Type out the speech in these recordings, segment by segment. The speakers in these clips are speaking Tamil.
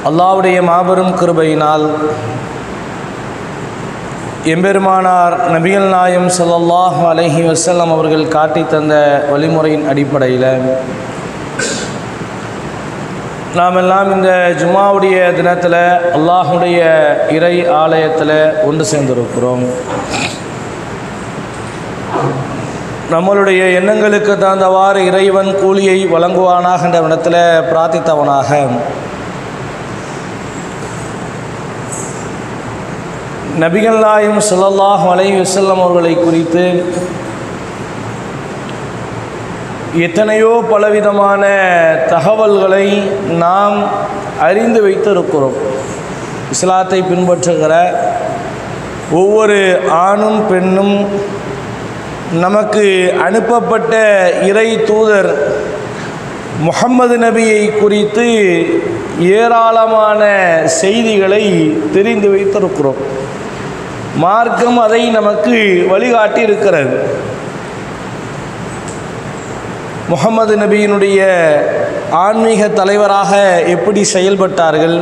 அல்லாஹ்வுடைய மாபெரும் கிருபையினால் எம்பெருமானார் நபிகள் நாயகம் ஸல்லல்லாஹு அலைஹி வஸல்லம் அவர்கள் காட்டி தந்த வழிமுறையின் அடிப்படையில் நாம் எல்லாம் இந்த ஜும்மாவுடைய தினத்தில் அல்லாஹ்வுடைய இறை ஆலயத்தில் ஒன்று சேர்ந்திருக்கிறோம். நம்மளுடைய எண்ணங்களுக்கு தகுந்தவாறு இறைவன் கூலியை வழங்குவானாக என்ற இடத்துல பிரார்த்தித்தவனாக நபிகள் நாயகம் ஸல்லல்லாஹு அலைஹி வஸல்லம் அவர்களை குறித்து எத்தனையோ பலவிதமான தகவல்களை நாம் அறிந்து வைத்திருக்கிறோம். இஸ்லாத்தை பின்பற்றுகிற ஒவ்வொரு ஆணும் பெண்ணும் நமக்கு அனுப்பப்பட்ட இறை தூதர் முஹம்மது நபியை குறித்து ஏராளமான செய்திகளை தெரிந்து வைத்திருக்கிறோம். மார்க்கம் அதை நமக்கு வழிகாட்டி இருக்கிறது. முஹம்மது நபியினுடைய ஆன்மீக தலைவராக எப்படி செயல்பட்டார்கள்,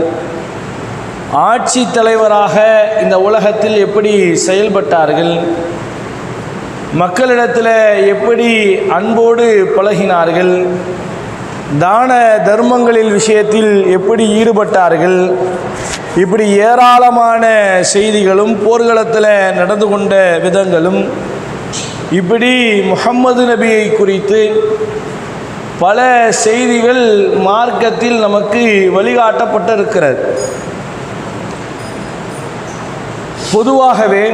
ஆட்சி தலைவராக இந்த உலகத்தில் எப்படி செயல்பட்டார்கள், மக்களிடத்தில் எப்படி அன்போடு பழகினார்கள், தான தர்மங்களில் விஷயத்தில் எப்படி ஈடுபட்டார்கள், இப்படி ஏராளமான செய்திகளும் போர்க்களத்தில் நடந்து கொண்ட விதங்களும், இப்படி முஹம்மது நபியை குறித்து பல செய்திகள் மார்க்கத்தில் நமக்கு வழிகாட்டப்பட்டிருக்கிறது. பொதுவாகவே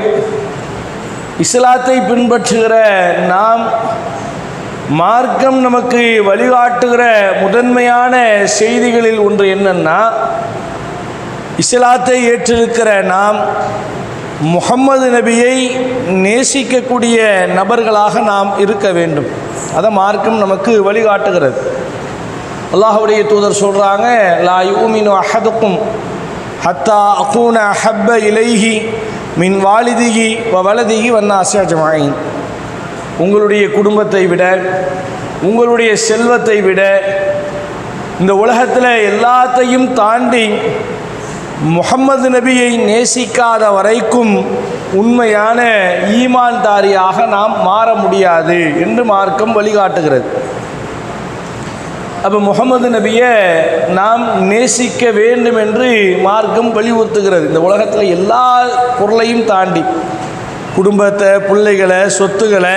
இஸ்லாத்தை பின்பற்றுகிற நாம் மார்க்கம் நமக்கு வழிகாட்டுகிற முதன்மையான செய்திகளில் ஒன்று என்னன்னா, இஸ்லாத்தை ஏற்றிருக்கிற நாம் முஹம்மது நபியை நேசிக்கக்கூடிய நபர்களாக நாம் இருக்க வேண்டும். அதை மார்க்கம் நமக்கு வழிகாட்டுகிறது. அல்லாஹ்வுடைய தூதர் சொல்கிறாங்க, லா யூமினு அஹதுக்கும் ஹத்தா அகூன அஹப்ப இலைஹி மின் வாலிதிகி வ வலதிகி வன்னாஸி அஜ்மஈன். உங்களுடைய குடும்பத்தை விட, உங்களுடைய செல்வத்தை விட, இந்த உலகத்தில் எல்லாத்தையும் தாண்டி முஹம்மது நபியை நேசிக்காத வரைக்கும் உண்மையான ஈமான்தாரியாக நாம் மாற முடியாது என்று மார்க்கம் வழிகாட்டுகிறது. அப்போ முஹம்மது நபியை நாம் நேசிக்க வேண்டும் என்று மார்க்கம் வலியுறுத்துகிறது. இந்த உலகத்தில் எல்லா பொருளையும் தாண்டி, குடும்பத்தை, பிள்ளைகளை, சொத்துக்களை,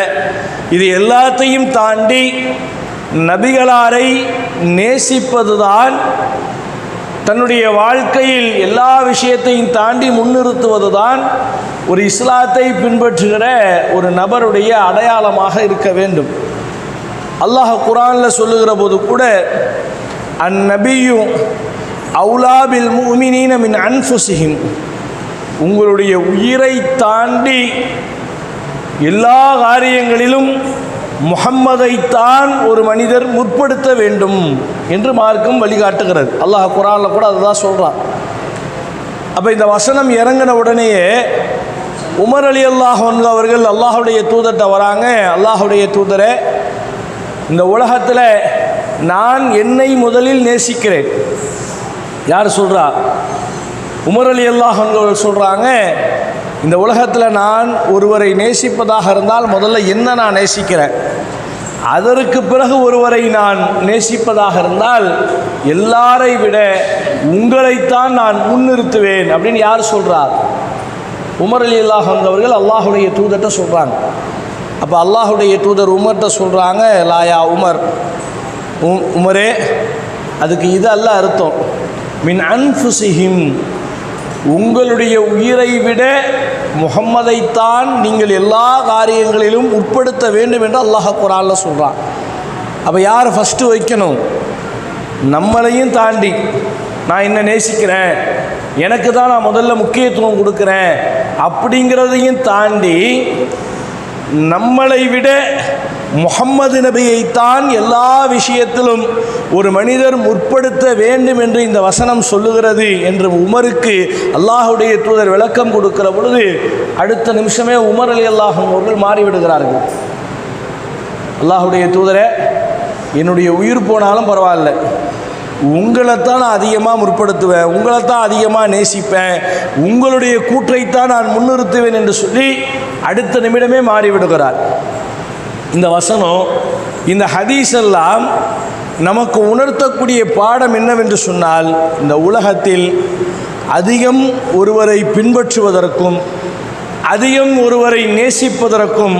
இது எல்லாத்தையும் தாண்டி நபிகளாரை நேசிப்பதுதான், தன்னுடைய வாழ்க்கையில் எல்லா விஷயத்தையும் தாண்டி முன்னிறுத்துவதுதான் ஒரு இஸ்லாத்தை பின்பற்றுகிற ஒரு நபருடைய அடையாளமாக இருக்க வேண்டும். அல்லாஹ் குர்ஆனில் சொல்லுகிற போது கூட, அந்நபியு அவுலா பில் முஃமினீன மின் அன்ஃபுஸிஹிம், உங்களுடைய உயிரை தாண்டி எல்லா காரியங்களிலும் முஹம்மதைத்தான் ஒரு மனிதர் முற்படுத்த வேண்டும் என்று மார்க்கம் வழிகாட்டுகிறது. அல்லாஹ் குர்ஆனில் கூட அதுதான் சொல்கிறான். அப்போ இந்த வசனம் இறங்கின உடனேயே உமர் ரலியல்லாஹு அன்ஹு அவர்கள் அல்லாஹ்வுடைய தூதர்கிட்ட வராங்க. அல்லாஹ்வுடைய தூதரே, இந்த உலகத்தில் நான் என்னை முதலில் நேசிக்கிறேன். யார் சொல்கிறா? உமர் ரலியல்லாஹு அன்ஹு அவர்கள் சொல்கிறாங்க, இந்த உலகத்தில் நான் ஒருவரை நேசிப்பதாக இருந்தால் முதல்ல என்ன நான் நேசிக்கிறேன், அதற்கு பிறகு ஒருவரை நான் நேசிப்பதாக இருந்தால் எல்லாரை விட உங்களைத்தான் நான் முன்னிறுத்துவேன் அப்படின்னு யார் சொல்கிறார்? உமர் ரலியல்லாஹு அன்ஹு அவர்கள் அல்லாஹுடைய தூதர்கிட்ட சொல்கிறாங்க. அப்போ அல்லாஹுடைய தூதர் உமர்கிட்ட சொல்கிறாங்க, லாயா உமர், உமரே, அதுக்கு இது அல்ல அர்த்தம். மின் அன்ஃபுஸிஹிம், உங்களுடைய உயிரை விட முஹம்மதைத்தான் நீங்கள் எல்லா காரியங்களிலும் உட்படுத்த வேண்டும் என்று அல்லாஹ் குர்ஆனில் சொல்கிறான். அப்போ யார் ஃபஸ்ட்டு வைக்கணும்? நம்மளையும் தாண்டி நான் என்ன நேசிக்கிறேன், எனக்கு தான் நான் முதல்ல முக்கியத்துவம் கொடுக்குறேன் அப்படிங்கிறதையும் தாண்டி நம்மளை விட முஹம்மது நபியைத்தான் எல்லா விஷயத்திலும் ஒரு மனிதர் முற்படுத்த வேண்டும் என்று இந்த வசனம் சொல்லுகிறது என்று உமருக்கு அல்லாஹுடைய தூதர் விளக்கம் கொடுக்கிற பொழுது அடுத்த நிமிஷமே உமர் ரலியல்லாஹு அன்ஹு அவர்கள் மாறிவிடுகிறார்கள். அல்லாஹுடைய தூதரே, என்னுடைய உயிர் போனாலும் பரவாயில்ல, உங்களைத்தான் நான் அதிகமாக முற்படுத்துவேன், உங்களைத்தான் அதிகமாக நேசிப்பேன், உங்களுடைய கூற்றைத்தான் நான் முன்னிறுத்துவேன் என்று சொல்லி அடுத்த நிமிடமே மாறிவிடுகிறார். இந்த வசனம், இந்த ஹதீஸ் எல்லாம் நமக்கு உணர்த்தக்கூடிய பாடம் என்னவென்று சொன்னால், இந்த உலகத்தில் அதிகம் ஒருவரை பின்பற்றுவதற்கும் அதிகம் ஒருவரை நேசிப்பதற்கும்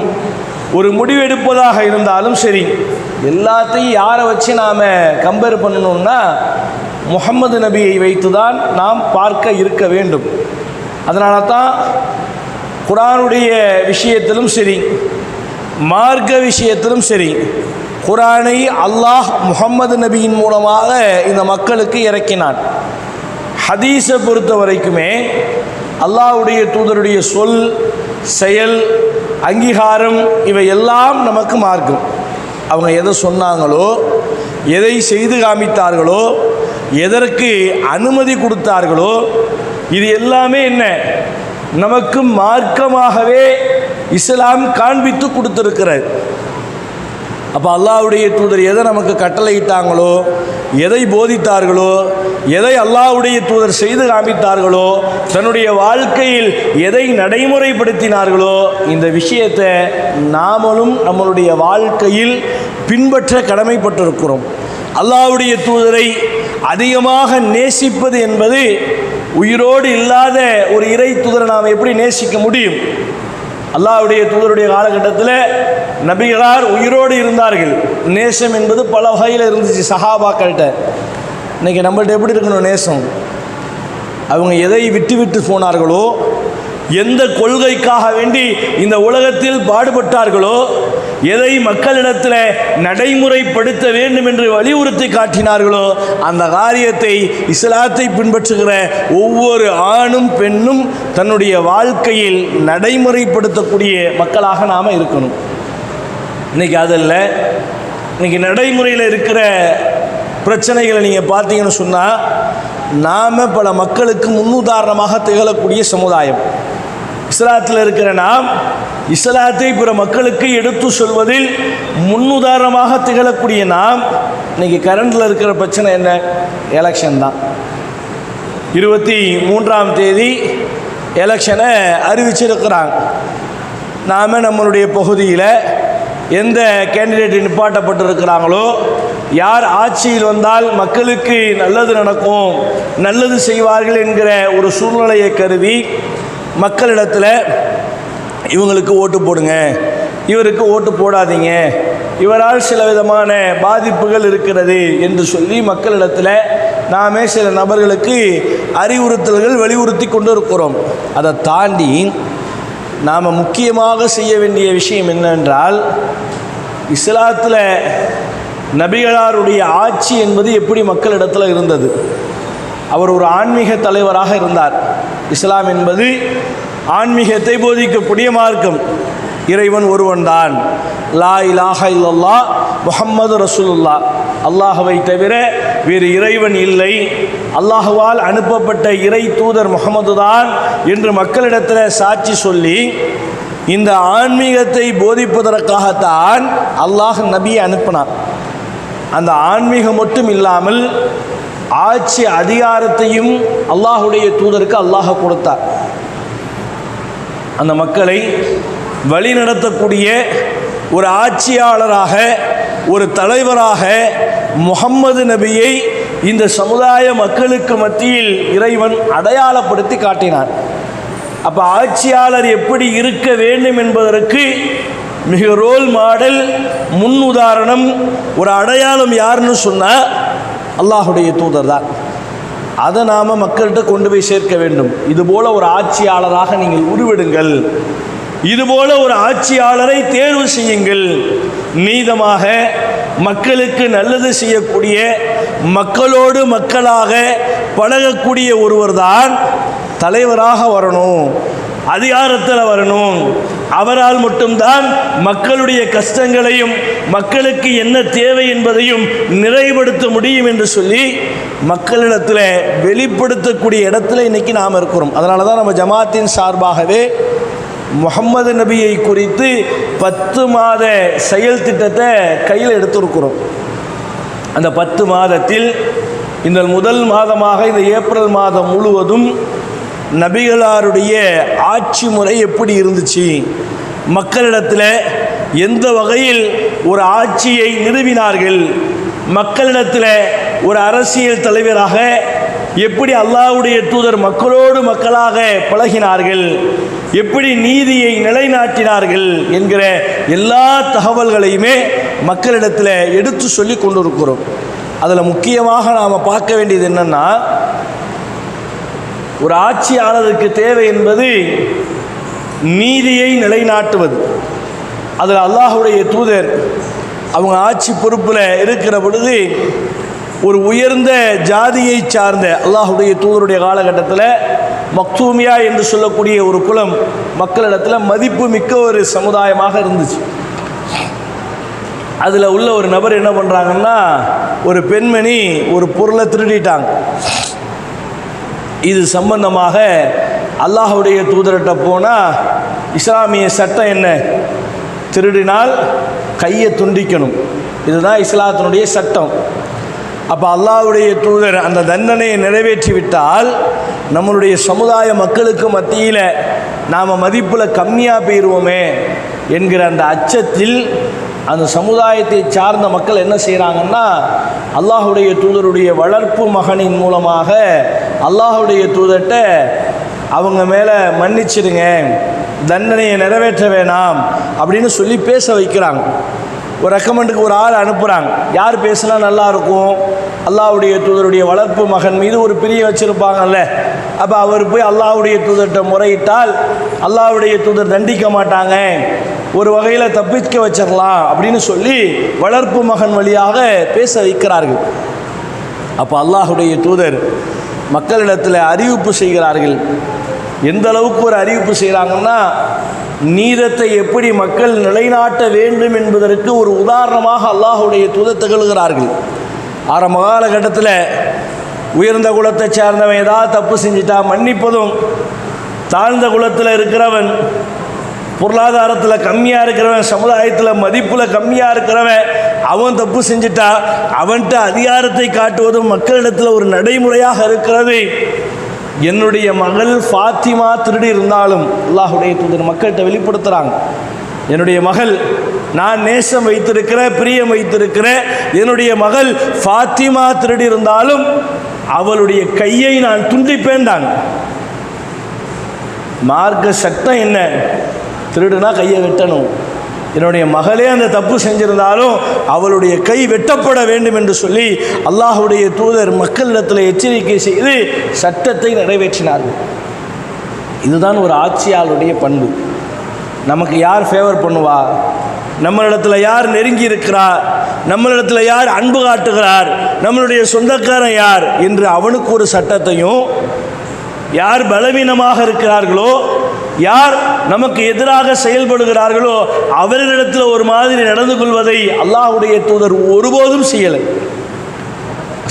ஒரு முடிவெடுப்பதாக இருந்தாலும் சரி, எல்லாத்தையும் யாரை வச்சு நாம் கம்பேர் பண்ணணும்னா முஹம்மது நபியை வைத்து தான் நாம் பார்க்க இருக்க வேண்டும். அதனால தான் குர்ஆனுடைய விஷயத்திலும் சரி, மார்க்க விஷயத்திலும் சரி, குர்ஆனை அல்லாஹ் முஹம்மது நபியின் மூலமாக இந்த மக்களுக்கு இறக்கினான். ஹதீஸை பொறுத்த வரைக்குமே அல்லாஹ்வுடைய தூதருடைய சொல், செயல், அங்கீகாரம் இவை எல்லாம் நமக்கு மார்க்கம். அவங்க எதை சொன்னாங்களோ, எதை செய்து காமித்தார்களோ, எதற்கு அனுமதி கொடுத்தார்களோ, இது எல்லாமே என்ன, நமக்கு மார்க்கமாகவே இஸ்லாம் காண்பித்து கொடுத்திருக்கிறது. அப்போ அல்லாஹ்வுடைய தூதர் எதை நமக்கு கட்டளையிட்டாங்களோ, எதை போதித்தார்களோ, எதை அல்லாஹ்வுடைய தூதர் செய்து காமித்தார்களோ, தன்னுடைய வாழ்க்கையில் எதை நடைமுறைப்படுத்தினார்களோ, இந்த விஷயத்தை நாமளும் நம்மளுடைய வாழ்க்கையில் பின்பற்ற கடமைப்பட்டிருக்கிறோம். அல்லாஹ்வுடைய தூதரை அதிகமாக நேசிப்பது என்பது, உயிரோடு இல்லாத ஒரு இறை தூதரை நாம் எப்படி நேசிக்க முடியும்? அல்லாஹ்வுடைய தூதருடைய காலகட்டத்தில் நபிகளார் உயிரோடு இருந்தார்கள். நேசம் என்பது பல வகையில் இருந்துச்சு சஹாபாக்கள்கிட்ட. இன்றைக்கி நம்மள்ட்ட எப்படி இருக்கணும் நேசம்? அவங்க எதை விட்டு விட்டு போனார்களோ, எந்த கொள்கைக்காக வேண்டி இந்த உலகத்தில் பாடுபட்டார்களோ, எதை மக்களிடத்தில் நடைமுறைப்படுத்த வேண்டும் என்று வலியுறுத்தி காட்டினார்களோ, அந்த காரியத்தை, இஸ்லாத்தை பின்பற்றுகிற ஒவ்வொரு ஆணும் பெண்ணும் தன்னுடைய வாழ்க்கையில் நடைமுறைப்படுத்தக்கூடிய மக்களாக நாம் இருக்கணும். இன்றைக்கி அதில் இன்றைக்கி நடைமுறையில் இருக்கிற பிரச்சனைகளை நீங்கள் பார்த்தீங்கன்னு சொன்னால், நாம் பல மக்களுக்கு முன்னுதாரணமாக திகழக்கூடிய சமுதாயம். இஸ்லாத்தில் இருக்கிற நாம் இஸ்லாத்தை பிற மக்களுக்கு எடுத்து சொல்வதில் முன்னுதாரணமாக திகழக்கூடிய நாம், இன்றைக்கி கரண்டில் இருக்கிற பிரச்சனை என்ன? எலெக்ஷன் தான். 23ஆம் தேதி எலெக்ஷனை அறிவிச்சிருக்கிறாங்க. நாம் நம்மளுடைய பகுதியில் எந்த கேண்டிடேட் நிப்பாட்டப்பட்டிருக்கிறாங்களோ, யார் ஆட்சியில் வந்தால் மக்களுக்கு நல்லது நடக்கும், நல்லது செய்வார்கள் என்கிற ஒரு சூழ்நிலையை கருதி மக்களிடத்தில் இவங்களுக்கு ஓட்டு போடுங்க, இவருக்கு ஓட்டு போடாதீங்க, இவரால் சில விதமான பாதிப்புகள் இருக்கிறது என்று சொல்லி மக்களிடத்தில் நாமே சில நபர்களுக்கு அறிவுறுத்தல்கள் வலியுறுத்தி கொண்டு இருக்கிறோம். அதை தாண்டி நாம் முக்கியமாக செய்ய வேண்டிய விஷயம் என்னவென்றால், இஸ்லாத்தில் நபிகளாருடைய ஆட்சி என்பது எப்படி மக்களிடத்தில் இருந்தது? அவர் ஒரு ஆன்மீக தலைவராக இருந்தார். இஸ்லாம் என்பது ஆன்மீகத்தை போதிக்கக்கூடிய மார்க்கம். இறைவன் ஒருவன் தான், லா இலாஹ இல்லல்லாஹ் முஹம்மது ரசூலுல்லாஹ், அல்லாஹ்வை தவிர வேறு இறைவன் இல்லை, அல்லாஹ்வால் அனுப்பப்பட்ட இறை தூதர் முஹம்மது தான் என்று மக்களிடத்தில் சாட்சி சொல்லி, இந்த ஆன்மீகத்தை போதிப்பதற்காகத்தான் அல்லாஹ் நபியை அனுப்பினான். அந்த ஆன்மீகம் மட்டும் இல்லாமல் ஆட்சி அதிகாரத்தையும் அல்லாஹுடைய தூதருக்கு அல்லாஹ் கொடுத்தார். அந்த மக்களை வழிநடத்தக்கூடிய ஒரு ஆட்சியாளராக, ஒரு தலைவராக முஹம்மது நபியை இந்த சமுதாய மக்களுக்கு மத்தியில் இறைவன் அடையாளப்படுத்தி காட்டினார். அப்போ ஆட்சியாளர் எப்படி இருக்க வேண்டும் என்பதற்கு மிக ரோல் மாடல், முன் உதாரணம், ஒரு அடையாளம் யாருன்னு சொன்னால் அல்லாஹுடைய தூதர் தான். அதை நாம் மக்கள்கிட்ட கொண்டு போய் சேர்க்க வேண்டும். இதுபோல் ஒரு ஆட்சியாளராக நீங்கள் உருவெடுங்கள், இதுபோல ஒரு ஆட்சியாளரை தேர்வு செய்யுங்கள், நீதமாக மக்களுக்கு நல்லது செய்யக்கூடிய, மக்களோடு மக்களாக பழகக்கூடிய ஒருவர் தான் தலைவராக வரணும், அதிகாரத்தில் வரணும். அவரால் மட்டும்தான் மக்களுடைய கஷ்டங்களையும் மக்களுக்கு என்ன தேவை என்பதையும் நிறைவுபடுத்த முடியும் என்று சொல்லி மக்களிடத்தில் வெளிப்படுத்தக்கூடிய இடத்துல இன்றைக்கி நாம் இருக்கிறோம். அதனால தான் நம்ம ஜமாத்தின் சார்பாகவே முஹம்மது நபியை குறித்து 10 மாத செயல் திட்டத்தை கையில் எடுத்திருக்கிறோம். அந்த 10 மாதத்தில் இந்த முதல் மாதமாக இந்த ஏப்ரல் மாதம் முழுவதும் நபிகளாருடைய ஆட்சி முறை எப்படி இருந்துச்சு, மக்களிடத்தில் எந்த வகையில் ஒரு ஆட்சியை நிறுவினார்கள், மக்களிடத்தில் ஒரு அரசியல் தலைவராக எப்படி அல்லாஹ்வுடைய தூதர் மக்களோடு மக்களாக பழகினார்கள், எப்படி நீதியை நிலைநாட்டினார்கள் என்கிற எல்லா தகவல்களையுமே மக்களிடத்தில் எடுத்து சொல்லி கொண்டிருக்கிறோம். அதில் முக்கியமாக நாம் பார்க்க வேண்டியது என்னென்னா, ஒரு ஆட்சியாளருக்கு தேவை என்பது நீதியை நிலைநாட்டுவது. அதில் அல்லாஹ்வுடைய தூதர் அவங்க ஆட்சி பொறுப்பில் இருக்கிற பொழுது ஒரு உயர்ந்த ஜாதியை சார்ந்த அல்லாஹ்வுடைய தூதருடைய காலகட்டத்தில் மக்தூமியா என்று சொல்லக்கூடிய ஒரு குலம் மக்களிடத்தில் மதிப்பு மிக்க ஒரு சமுதாயமாக இருந்துச்சு. அதில் உள்ள ஒரு நபர் என்ன பண்ணுறாங்கன்னா, ஒரு பெண்மணி ஒரு பொருளை திருடிட்டாங்க. இது சம்பந்தமாக அல்லாஹ்வுடைய தூதர்கிட்ட போனால் இஸ்லாமிய சட்டம் என்ன, திருடினால் கையை துண்டிக்கணும், இதுதான் இஸ்லாத்தினுடைய சட்டம். அப்போ அல்லாஹ்வுடைய தூதர் அந்த தண்டனையை நிறைவேற்றிவிட்டால் நம்மளுடைய சமுதாய மக்களுக்கு மத்தியில் நாம் மதிப்பில் கம்மியாக போயிடுவோமே என்கிற அந்த அச்சத்தில் அந்த சமுதாயத்தை சார்ந்த மக்கள் என்ன செய்கிறாங்கன்னா, அல்லாஹ்வுடைய தூதருடைய வளர்ப்பு மகனின் மூலமாக அல்லாஹ்வுடைய தூதர்கிட்ட அவங்க மேலே மன்னிச்சிடுங்க, தண்டனையை நிறைவேற்ற வேணாம் அப்படின்னு சொல்லி பேச வைக்கிறாங்க. ஒரு ரெக்கமெண்டுக்கு ஒரு ஆள் அனுப்புகிறாங்க. யார் பேசினா நல்லாயிருக்கும், அல்லாஹ்வுடைய தூதருடைய வளர்ப்பு மகன் மீது ஒரு பிரியம் வச்சுருப்பாங்கல்ல. அப்போ அவர் போய் அல்லாஹ்வுடைய தூதர்கிட்ட முறையிட்டால் அல்லாஹ்வுடைய தூதர் தண்டிக்க மாட்டாங்க, ஒரு வகையில் தப்பிக்க வச்சிடலாம் அப்படின்னு சொல்லி வளர்ப்பு மகன் வழியாக பேச வைக்கிறார்கள். அப்போ அல்லாஹ்வுடைய தூதர் மக்களிடத்தில் அறிவிப்பு செய்கிறார்கள். எந்த அளவுக்கு ஒரு அறிவிப்பு செய்கிறாங்கன்னா, நீதத்தை எப்படி மக்கள் நிலைநாட்ட வேண்டும் என்பதற்கு ஒரு உதாரணமாக அல்லாஹ்வுடைய தூதர் திகழ்கிறார்கள். ஆரம்ப காலகட்டத்தில் உயர்ந்த குலத்தை சேர்ந்தவன் ஏதாவது தப்பு செஞ்சிட்டா மன்னிப்பதும், தாழ்ந்த குலத்தில் இருக்கிறவன், பொருளாதாரத்தில் கம்மியாக இருக்கிறவன், சமுதாயத்தில் மதிப்பில் கம்மியாக இருக்கிறவன், அவன் தப்பு செஞ்சிட்டா அவன்கிட்ட அதிகாரத்தை காட்டுவதும் மக்களிடத்தில் ஒரு நடைமுறையாக இருக்கிறது. என்னுடைய மகள் ஃபாத்திமா திருடி இருந்தாலும் அல்லாஹ்வுடைய தூதர் மக்கள்கிட்ட வெளிப்படுத்துகிறாங்க, என்னுடைய மகள், நான் நேசம் வைத்திருக்கிற பிரியம் வைத்திருக்கிற என்னுடைய மகள் ஃபாத்திமா திருடி இருந்தாலும் அவளுடைய கையை நான் துண்டிப்பேன்டாங்க. மார்க்க சட்டம் என்ன, திருடுனா கையை வெட்டணும். என்னுடைய மகளே அந்த தப்பு செஞ்சிருந்தாலும் அவளுடைய கை வெட்டப்பட வேண்டும் என்று சொல்லி அல்லாஹ்வுடைய தூதர் மக்களிடத்தில் எச்சரிக்கை செய்து சட்டத்தை நிறைவேற்றினார்கள். இதுதான் ஒரு ஆட்சியாளருடைய பண்பு. நமக்கு யார் ஃபேவர் பண்ணுவா, நம்மளிடத்தில் யார் நெருங்கி இருக்கிறார், நம்மளிடத்தில் யார் அன்பு காட்டுகிறார், நம்மளுடைய சொந்தக்காரன் யார் என்று அவனுக்கு ஒரு சட்டத்தையும், யார் பலவீனமாக இருக்கிறார்களோ, யார் நமக்கு எதிராக செயல்படுகிறார்களோ அவர்களிடத்தில் ஒரு மாதிரி நடந்து கொள்வதை அல்லாஹ்வுடைய தூதர் ஒருபோதும் செய்யலை.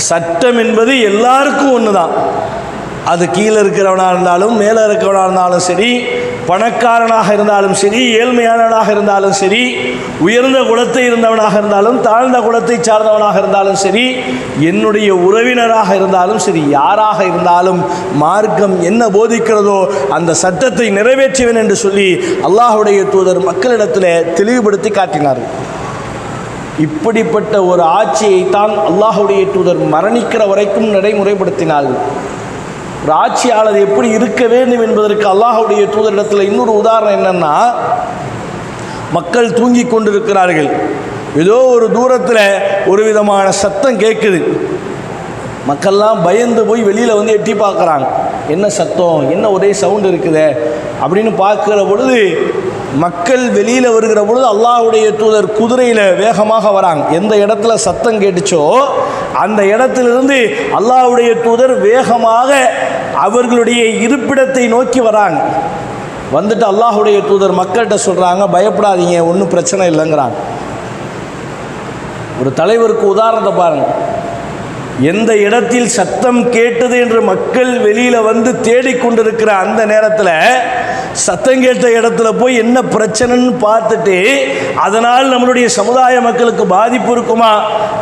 சட்டம் என்பது எல்லாருக்கும் ஒன்று தான். அது கீழே இருக்கிறவனாக இருந்தாலும் மேலே இருக்கிறவனாக இருந்தாலும் சரி, பணக்காரனாக இருந்தாலும் சரி, ஏழ்மையானவனாக இருந்தாலும் சரி, உயர்ந்த குலத்தை இருந்தவனாக இருந்தாலும் தாழ்ந்த குலத்தை சார்ந்தவனாக இருந்தாலும் சரி, என்னுடைய உறவினராக இருந்தாலும் சரி, யாராக இருந்தாலும் மார்க்கம் என்ன போதிக்கிறதோ அந்த சட்டத்தை நிறைவேற்றுவேன் என்று சொல்லி அல்லாஹ்வுடைய தூதர் மக்களிடத்தில் தெளிவுபடுத்தி காட்டினார்கள். இப்படிப்பட்ட ஒரு ஆட்சியைத்தான் அல்லாஹ்வுடைய தூதர் மரணிக்கிற வரைக்கும் நடைமுறைப்படுத்தினார்கள். ஒரு ஆட்சியாளர் எப்படி இருக்க வேண்டும் என்பதற்கு அல்லாஹ்வுடைய தூதரிடத்தில் இன்னொரு உதாரணம் என்னன்னா, மக்கள் தூங்கி கொண்டிருக்கிறார்கள், ஏதோ ஒரு தூரத்தில் ஒரு விதமான சத்தம் கேட்குது. மக்கள்லாம் பயந்து போய் வெளியில் வந்து எட்டி பார்க்குறாங்க, என்ன சத்தம், என்ன ஒரே சவுண்டு இருக்குது அப்படின்னு பார்க்குற பொழுது, மக்கள் வெளியில் வருகிற பொழுது அல்லாஹ்வுடைய தூதர் குதிரையில் வேகமாக வராங்க. எந்த இடத்துல சத்தம் கேட்டுச்சோ அந்த இடத்திலிருந்து அல்லாஹ்வுடைய தூதர் வேகமாக அவர்களுடைய இருப்பிடத்தை நோக்கி வராங்க. வந்துட்டு அல்லாஹ்வுடைய தூதர் மக்கள்கிட்ட சொல்கிறாங்க, பயப்படாதீங்க, ஒன்றும் பிரச்சனை இல்லைங்கிறாங்க. ஒரு தலைவருக்கு உதாரணத்தை பாருங்கள், எந்த இடத்தில் சத்தம் கேட்டது என்று மக்கள் வெளியில் வந்து தேடிக்கொண்டிருக்கிற அந்த நேரத்தில் சத்தம் கேட்ட இடத்துல போய் என்ன பிரச்சனைன்னு பார்த்துட்டு அதனால் நம்மளுடைய சமுதாய மக்களுக்கு பாதிப்பு இருக்குமா,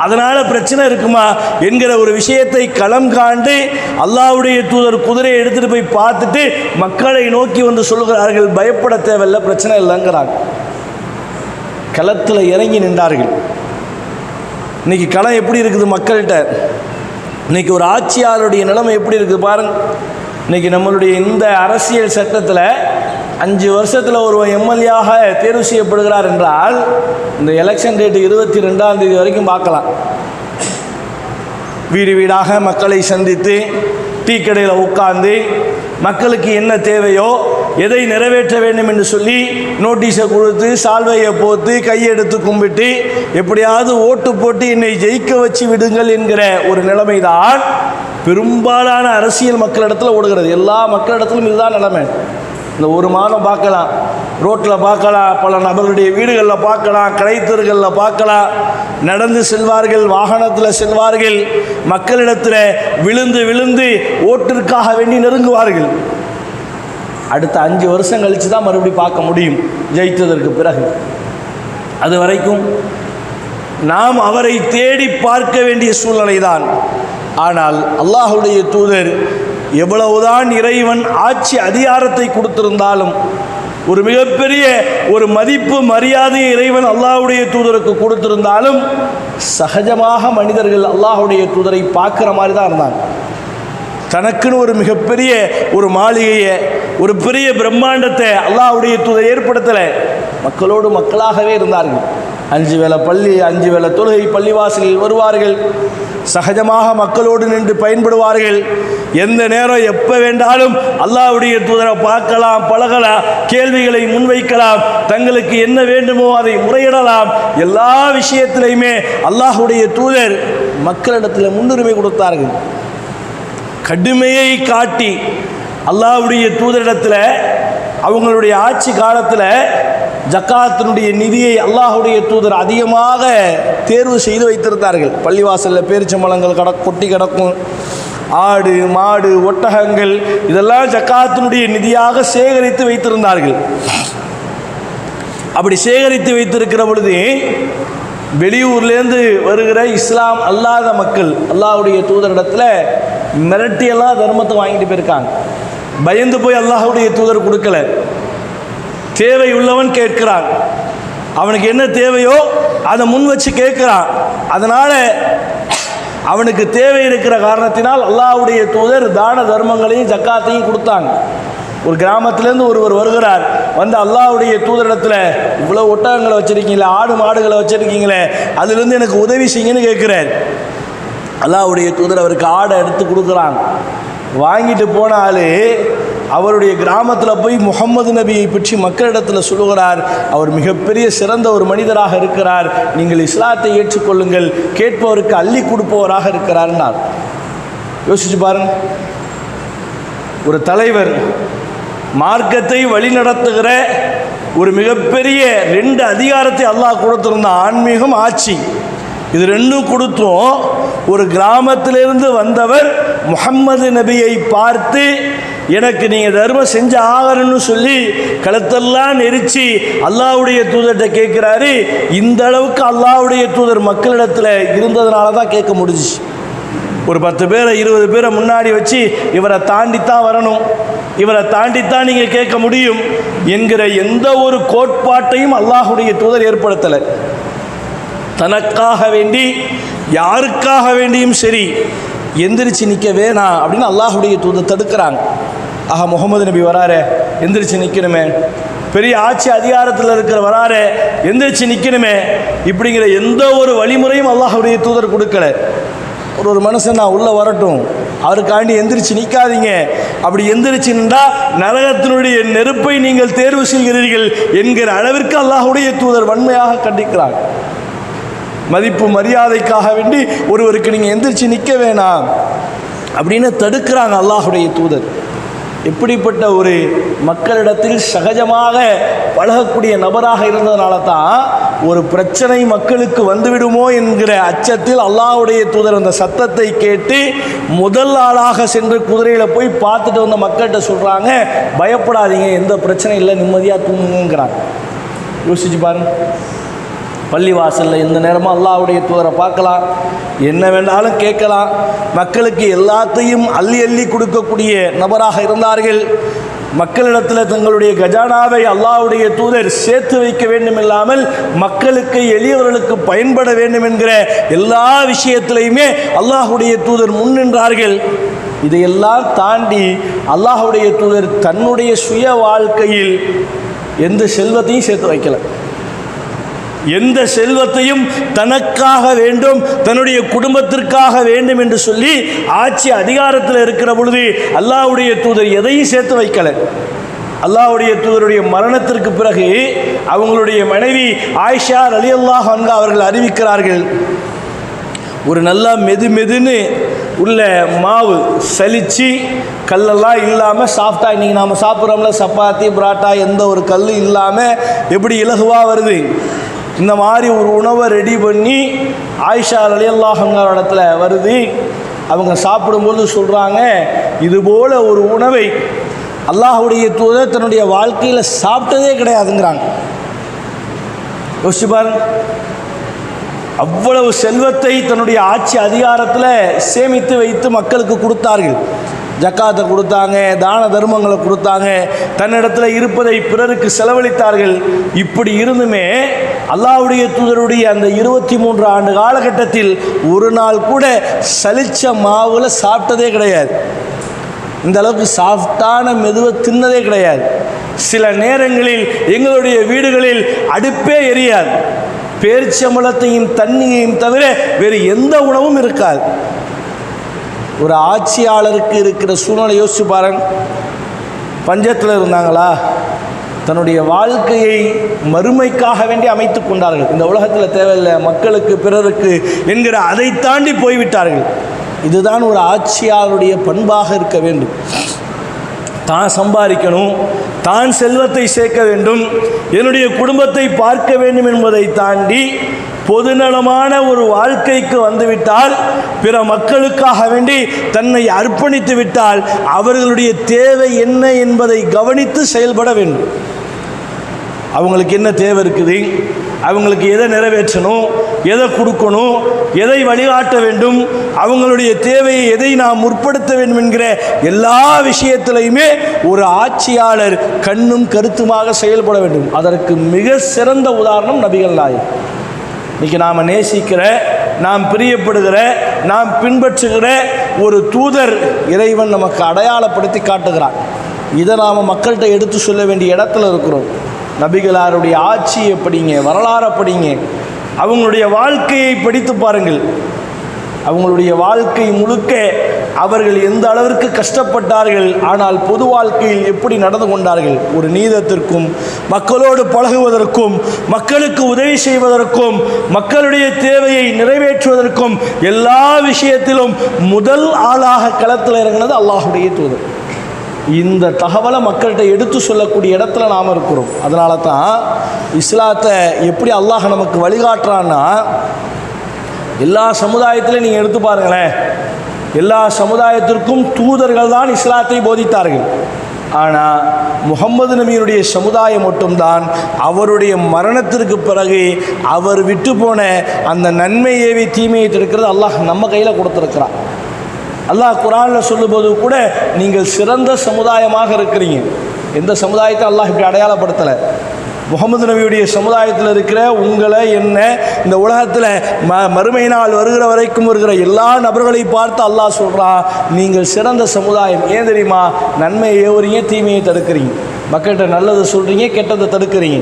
அதனால் பிரச்சனை இருக்குமா என்கிற ஒரு விஷயத்தை களம் காண்டு அல்லாஹ்வுடைய தூதர் குதிரையை எடுத்துகிட்டு போய் பார்த்துட்டு மக்களை நோக்கி வந்து சொல்லுகிறார்கள், பயப்பட தேவையில்லை, பிரச்சனை இல்லைங்கிறாங்க. களத்தில் இறங்கி நின்றார்கள். இன்னைக்கு களம் எப்படி இருக்குது மக்கள்கிட்ட, இன்னைக்கு ஒரு ஆட்சியாளருடைய நிலைமை எப்படி இருக்குது பாருங்க. இன்னைக்கு நம்மளுடைய இந்த அரசியல் சட்டத்தில் 5 வருஷத்தில் ஒரு எம்எல்ஏயாக தேர்வு செய்யப்படுகிறார் என்றால் இந்த எலெக்ஷன் டேட்டு 22ஆம் தேதி வரைக்கும் பார்க்கலாம். வீடு வீடாக மக்களை சந்தித்து டீ கடையில் உட்கார்ந்து மக்களுக்கு என்ன தேவையோ எதை நிறைவேற்ற வேண்டும் என்று சொல்லி நோட்டீஸை கொடுத்து சால்வையை போத்து கையெடுத்து கும்பிட்டு எப்படியாவது ஓட்டு போட்டு என்னை ஜெயிக்க வச்சு விடுங்கள் என்கிற ஒரு நிலைமை தான் பெரும்பாலான அரசியல் மக்களிடத்தில் ஓடுகிறது. எல்லா மக்களிடத்திலும் இதுதான் நிலைமை. இந்த ஒரு மாதம் பார்க்கலாம், ரோட்டில் பார்க்கலாம், பல நபர்களுடைய வீடுகளில் பார்க்கலாம், கடைத்தெருகளில் பார்க்கலாம், நடந்து செல்வார்கள், வாகனத்தில் செல்வார்கள், மக்களிடத்தில் விழுந்து விழுந்து ஓட்டிற்காக வேண்டி நெருங்குவார்கள். அடுத்த 5 வருஷம் கழித்து தான் மறுபடியும் பார்க்க முடியும் ஜெயித்ததற்கு பிறகு. அது வரைக்கும் நாம் அவரை தேடி பார்க்க வேண்டிய சூழ்நிலை தான். ஆனால் அல்லாஹ்வுடைய தூதர் எவ்வளவுதான் இறைவன் ஆட்சி அதிகாரத்தை கொடுத்திருந்தாலும், ஒரு மிகப்பெரிய ஒரு மதிப்பு மரியாதையை இறைவன் அல்லாஹ்வுடைய தூதருக்கு கொடுத்திருந்தாலும், சகஜமாக மனிதர்கள் அல்லாஹ்வுடைய தூதரை பார்க்குற மாதிரி தான் இருந்தாங்க. தனக்குன்னு ஒரு மிகப்பெரிய ஒரு மாளிகையை, ஒரு பெரிய பிரம்மாண்டத்தை அல்லாஹ்வுடைய தூதர் ஏற்படுத்தலை. மக்களோடு மக்களாகவே இருந்தார்கள். 5 வேளை பள்ளி, 5 வேளை தொழுகை, பள்ளிவாசலில் வருவார்கள். சகஜமாக மக்களோடு நின்று பயன்படுவார்கள். எந்த நேரம் எப்போ வேண்டாலும் அல்லாஹ்வுடைய தூதரை பார்க்கலாம், பழகலாம், கேள்விகளை முன்வைக்கலாம், தங்களுக்கு என்ன வேண்டுமோ அதை முறையிடலாம். எல்லா விஷயத்திலையுமே அல்லாஹ்வுடைய தூதர் மக்களிடத்தில் முன்னுரிமை கொடுத்தார்கள். கடுமையை காட்டி அல்லாஹ்வுடைய தூதரிடத்தில் அவங்களுடைய ஆட்சி காலத்தில் ஜக்காத்தினுடைய நிதியை அல்லாஹ்வுடைய தூதர் அதிகமாக தேர்வு செய்து வைத்திருந்தார்கள். பள்ளிவாசலில் பேரிச்சம்பழங்கள் கொட்டி கிடக்கும், ஆடு மாடு ஒட்டகங்கள் இதெல்லாம் ஜக்காத்தினுடைய நிதியாக சேகரித்து வைத்திருந்தார்கள். அப்படி சேகரித்து வைத்திருக்கிற பொழுது வெளியூர்லேருந்து வருகிற இஸ்லாம் அல்லாத மக்கள் அல்லாஹ்வுடைய தூதரிடத்தில் மிரட்டியெல்லாம் தர்மத்தை வாங்கிட்டு போயிருக்காங்க. பயந்து போய் அல்லாஹ்வுடைய தூதர் கொடுக்கல. தேவை உள்ளவன் கேட்கிறான், அவனுக்கு என்ன தேவையோ அதை முன் வச்சு கேட்குறான். அதனால் அவனுக்கு தேவை இருக்கிற காரணத்தினால் அல்லாஹ்வுடைய தூதர் தான தர்மங்களையும் ஜக்காத்தையும் கொடுத்தாங்க. ஒரு கிராமத்திலேருந்து ஒருவர் வருகிறார், வந்து அல்லாஹ்வுடைய தூதரிடத்தில் இவ்வளோ ஒட்டகங்களை வச்சுருக்கீங்களே, ஆடு மாடுகளை வச்சுருக்கீங்களே, அதுலேருந்து எனக்கு உதவி செய்யுங்கன்னு கேட்குறார். அல்லாஹ்வுடைய தூதர் அவருக்கு ஆடை எடுத்து கொடுக்குறாங்க. வாங்கிட்டு போனாலே அவருடைய கிராமத்தில் போய் முஹம்மது நபியை பற்றி மக்களிடத்தில் சொல்லுகிறார். அவர் மிகப்பெரிய சிறந்த ஒரு மனிதராக இருக்கிறார், நீங்கள் இஸ்லாத்தை ஏற்றுக்கொள்ளுங்கள், கேட்பவருக்கு அள்ளி கொடுப்பவராக இருக்கிறார்னார். யோசிச்சு பாருங்க, ஒரு தலைவர் மார்க்கத்தை வழிநடத்துகிற ஒரு மிகப்பெரிய 2 அதிகாரத்தை அல்லாஹ் கொடுத்திருந்தான், ஆன்மீகம், ஆட்சி. இது 2ம் கொடுத்தும் ஒரு கிராமத்திலிருந்து வந்தவர் முஹம்மது நபியை பார்த்து எனக்கு நீங்கள் தர்மம் செஞ்ச ஆகணும்னு சொல்லி கழுத்தெல்லாம் நெரிச்சு அல்லாஹ்வுடைய தூதர்கிட்ட கேட்குறாரு. இந்த அளவுக்கு அல்லாஹ்வுடைய தூதர் மக்களிடத்தில் இருந்ததுனால தான் கேட்க முடிஞ்சிச்சு. ஒரு 10 பேரை 20 பேரை முன்னாடி வச்சு இவரை தாண்டித்தான் வரணும், இவரை தாண்டித்தான் நீங்கள் கேட்க முடியும் என்கிற எந்த ஒரு கோட்பாட்டையும் அல்லாஹ்வுடைய தூதர் ஏற்படுத்தலை. தனக்காக வேண்டி யாருக்காக வேண்டியும் சரி எந்திரிச்சு நிற்க வேணாம் அப்படின்னு அல்லாஹ்வுடைய தூதர் தடுக்கிறாங்க. ஆஹா, முகமது நபி வராரு, எந்திரிச்சு நிற்கணுமே, பெரிய ஆட்சி அதிகாரத்தில் இருக்கிற வராரு, எந்திரிச்சு நிற்கணுமே, இப்படிங்கிற எந்த ஒரு வழிமுறையும் அல்லாஹ்வுடைய தூதர் கொடுக்கல. ஒரு மனுஷன் நான் உள்ளே வரட்டும், அவருக்காண்டி எந்திரிச்சு நிற்காதீங்க, அப்படி எந்திரிச்சு நின்றா நரகத்தினுடைய நெருப்பை நீங்கள் தேர்வு செய்கிறீர்கள் என்கிற அளவிற்கு அல்லாஹ்வுடைய தூதர் வன்மையாக கண்டிக்கிறார். மதிப்பு மரியாதைக்காக வேண்டி ஒருவருக்கு நீங்கள் எந்திரிச்சு நிற்க வேணாம் அப்படின்னு தடுக்கிறாங்க அல்லாஹ்வுடைய தூதர். இப்படிப்பட்ட ஒரு மக்களிடத்தில் சகஜமாக பழகக்கூடிய நபராக இருந்ததுனால தான் ஒரு பிரச்சனை மக்களுக்கு வந்துவிடுமோ என்கிற அச்சத்தில் அல்லாஹ்வுடைய தூதர் அந்த சத்தத்தை கேட்டு முதல் ஆளாக சென்று குதிரையில் போய் பார்த்துட்டு வந்த மக்கள்கிட்ட சொல்கிறாங்க, பயப்படாதீங்க, எந்த பிரச்சனையும் இல்லை, நிம்மதியாக தூங்குங்கிறாங்க. யோசிச்சு பாருங்க, பள்ளிவாசலில் எந்த நேரமும் அல்லாஹ்வுடைய தூதரை பார்க்கலாம், என்ன வேண்டாலும் கேட்கலாம். மக்களுக்கு எல்லாத்தையும் அள்ளி அள்ளி கொடுக்கக்கூடிய நபராக இருந்தார்கள். மக்களிடத்தில் தங்களுடைய கஜானாவை அல்லாஹ்வுடைய தூதர் சேர்த்து வைக்க வேண்டும் இல்லாமல் மக்களுக்கு எளியவர்களுக்கு பயன்பட வேண்டும் என்கிற எல்லா விஷயத்திலையுமே அல்லாஹ்வுடைய தூதர் முன்னின்றார்கள். இதையெல்லாம் தாண்டி அல்லாஹ்வுடைய தூதர் தன்னுடைய சுய வாழ்க்கையில் எந்த செல்வத்தையும் சேர்த்து வைக்கல. எந்த செல்வத்தையும் தனக்காக வேண்டும், தன்னுடைய குடும்பத்திற்காக வேண்டும் என்று சொல்லி ஆட்சி அதிகாரத்தில் இருக்கிற பொழுது அல்லாஹ்வுடைய தூதர் எதையும் சேர்த்து வைக்கல. அல்லாஹ்வுடைய தூதருடைய மரணத்திற்கு பிறகு அவங்களுடைய மனைவி ஆயிஷா ரலியல்லாஹு அன்ஹா அவர்கள் அறிவிக்கிறார்கள், ஒரு நல்லா மெதுன்னு உள்ள மாவு சலிச்சு கல்லெல்லாம் இல்லாமல் சாஃப்டாக, இன்றைக்கி நாம் சாப்பிட்றோம்ல சப்பாத்தி பராட்டா, எந்த ஒரு கல் இல்லாமல் எப்படி இலகுவாக வருது, இந்த மாதிரி ஒரு உணவை ரெடி பண்ணி ஆயிஷா ரலியல்லாஹு அன்ஹா இடத்துல வருது. அவங்க சாப்பிடும்போது சொல்கிறாங்க, இதுபோல் ஒரு உணவை அல்லாஹ்வுடைய தூதர் தன்னுடைய வாழ்க்கையில் சாப்பிட்டதே கிடையாதுங்கிறாங்க. யோசிச்சு பாருங்க, அவ்வளவு செல்வத்தை தன்னுடைய ஆட்சி அதிகாரத்தில் சேமித்து வைத்து மக்களுக்கு கொடுத்தார்கள். ஜக்காத்தை கொடுத்தாங்க, தான தர்மங்களை கொடுத்தாங்க, தன்னிடத்தில் இருப்பதை பிறருக்கு செலவழித்தார்கள். இப்படி இருந்துமே அல்லாஹ்வுடைய தூதருடைய அந்த 23 ஆண்டு காலகட்டத்தில் ஒரு நாள் கூட சலிச்ச மாவில் சாப்பிட்டதே கிடையாது. இந்த அளவுக்கு சாஃப்டான மெதுவை தின்னதே கிடையாது. சில நேரங்களில் எங்களுடைய வீடுகளில் அடுப்பே எரியாது, பேரிச்சம்பழத்தையும் தண்ணியையும் தவிர வேறு எந்த உணவும் இருக்காது. ஒரு ஆட்சியாளருக்கு இருக்கிற சூழ்நிலை யோசிச்சு பாருங்க. பஞ்சத்தில் இருந்தாங்களா, தன்னுடைய வாழ்க்கையை மறுமைக்காக வேண்டி அமைத்து கொண்டார்கள். இந்த உலகத்தில் தேவையில்லை, மக்களுக்கு பிறருக்கு என்கிற அதை தாண்டி போய்விட்டார்கள். இதுதான் ஒரு ஆட்சியாளருடைய பண்பாக இருக்க வேண்டும். தான் சம்பாதிக்கணும், தான் செல்வத்தை சேர்க்க வேண்டும், என்னுடைய குடும்பத்தை பார்க்க வேண்டும் என்பதை தாண்டி பொதுநலமான ஒரு வாழ்க்கைக்கு வந்துவிட்டால், பிற மக்களுக்காக வேண்டி தன்னை அர்ப்பணித்து விட்டால் அவர்களுடைய தேவை என்ன என்பதை கவனித்து செயல்பட வேண்டும். அவங்களுக்கு என்ன தேவை இருக்குது, அவங்களுக்கு எதை நிறைவேற்றணும், எதை கொடுக்கணும், எதை வழிகாட்ட வேண்டும், அவங்களுடைய தேவையை எதை நாம் முற்படுத்த வேண்டும் என்கிற எல்லா விஷயத்திலையுமே ஒரு ஆட்சியாளர் கண்ணும் கருத்துமாக செயல்பட வேண்டும். அதற்கு மிக சிறந்த உதாரணம் நபிகள் நாயகம். இன்றைக்கி நாம் நேசிக்கிற, நாம் பிரியப்படுகிற, நாம் பின்பற்றுகிற ஒரு தூதர் இறைவன் நமக்கு அடையாளப்படுத்தி காட்டுகிறான். இதை நாம் மக்கள்கிட்ட எடுத்து சொல்ல வேண்டிய இடத்துல இருக்கிறோம். நபிகளாருடைய ஆட்சியை படிங்க, வரலாறை படிங்க, அவங்களுடைய வாழ்க்கையை படித்து பாருங்கள். அவங்களுடைய வாழ்க்கை முழுக்க அவர்கள் எந்த அளவிற்கு கஷ்டப்பட்டார்கள், ஆனால் பொது வாழ்க்கையில் எப்படி நடந்து கொண்டார்கள். ஒரு நீதத்திற்கும், மக்களோடு பழகுவதற்கும், மக்களுக்கு உதவி செய்வதற்கும், மக்களுடைய தேவையை நிறைவேற்றுவதற்கும் எல்லா விஷயத்திலும் முதல் ஆளாக களத்தில் இறங்கினது அல்லாஹ்வுடைய தூதர். இந்த தகவலை மக்கள்கிட்ட எடுத்து சொல்லக்கூடிய இடத்துல நாம் இருக்கிறோம். அதனால தான் இஸ்லாத்தை எப்படி அல்லாஹ் நமக்கு வழிகாட்டுறான்னா, எல்லா சமுதாயத்திலையும் நீங்கள் எடுத்து பாருங்களேன், எல்லா சமுதாயத்திற்கும் தூதர்கள் தான் இஸ்லாத்தை போதித்தார்கள். ஆனால் முஹம்மது நபியினுடைய சமுதாயம் மட்டும்தான் அவருடைய மரணத்திற்கு பிறகு அவர் விட்டு போன அந்த நன்மை ஏவி தீமையை தடுக்கிறது அல்லாஹ் நம்ம கையில் கொடுத்துருக்கிறார். அல்லாஹ் குர்ஆனில் சொல்லும்போது கூட நீங்கள் சிறந்த சமுதாயமாக இருக்கிறீங்க. எந்த சமுதாயத்தை அல்லாஹ் இப்படி அடையாளப்படுத்தலை. முஹம்மது நபியுடைய சமுதாயத்தில் இருக்கிற உங்களை, என்ன, இந்த உலகத்தில் மறுமை நாள் வருகிற வரைக்கும் இருக்கிற எல்லா நபர்களை பார்த்து அல்லாஹ் சொல்கிறான், நீங்கள் சிறந்த சமுதாயம். ஏன் தெரியுமா? நன்மையை ஏவுறீங்க, தீமையை தடுக்கிறீங்க, மக்கள்கிட்ட நல்லதை சொல்கிறீங்க, கெட்டதை தடுக்கிறீங்க.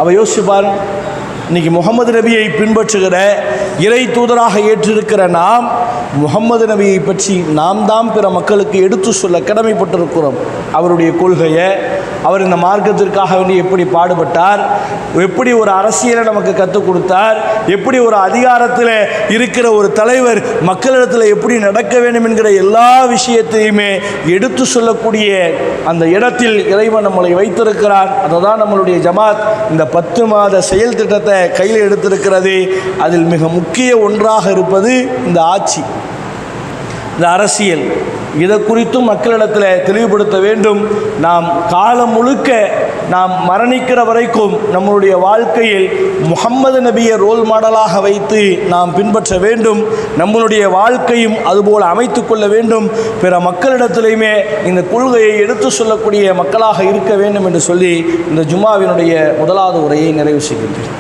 அவள் யோசிச்சு பாருங்க. இன்றைக்கி முகமது நபியை பின்பற்றுகிற இறை தூதராக ஏற்றிருக்கிற நாம் முகமது நபியை பற்றி நாம் தான் பிற மக்களுக்கு எடுத்து சொல்ல கடமைப்பட்டிருக்கிறோம். அவருடைய கொள்கையை, அவர் இந்த மார்க்கத்திற்காக வேண்டி எப்படி பாடுபட்டார், எப்படி ஒரு அரசியலை நமக்கு கற்றுக் கொடுத்தார், எப்படி ஒரு அதிகாரத்தில் இருக்கிற ஒரு தலைவர் மக்களிடத்தில் எப்படி நடக்க வேண்டும் என்கிற எல்லா விஷயத்தையுமே எடுத்து சொல்லக்கூடிய அந்த இடத்தில் இறைவன் நம்மளை வைத்திருக்கிறார். அதை தான் நம்மளுடைய ஜமாத் இந்த 10 மாத செயல் திட்டத்தை கையில் எடுத்திருக்கிறது. அதில் மிக முக்கிய ஒன்றாக இருப்பது இந்த ஆட்சி, இந்த அரசியல். இதை குறித்தும் மக்களிடத்தில் தெளிவுபடுத்த வேண்டும். நாம் காலம் முழுக்க நாம் மரணிக்கிற வரைக்கும் நம்மளுடைய வாழ்க்கையில் முஹம்மது நபியை ரோல் மாடலாக வைத்து நாம் பின்பற்ற வேண்டும். நம்மளுடைய வாழ்க்கையும் அதுபோல் அமைத்து கொள்ள வேண்டும். பிற மக்களிடத்திலையுமே இந்த கொள்கையை எடுத்து சொல்லக்கூடிய மக்களாக இருக்க வேண்டும் என்று சொல்லி இந்த ஜும்மாவினுடைய முதலாவது உரையை நிறைவு செய்கின்றேன்.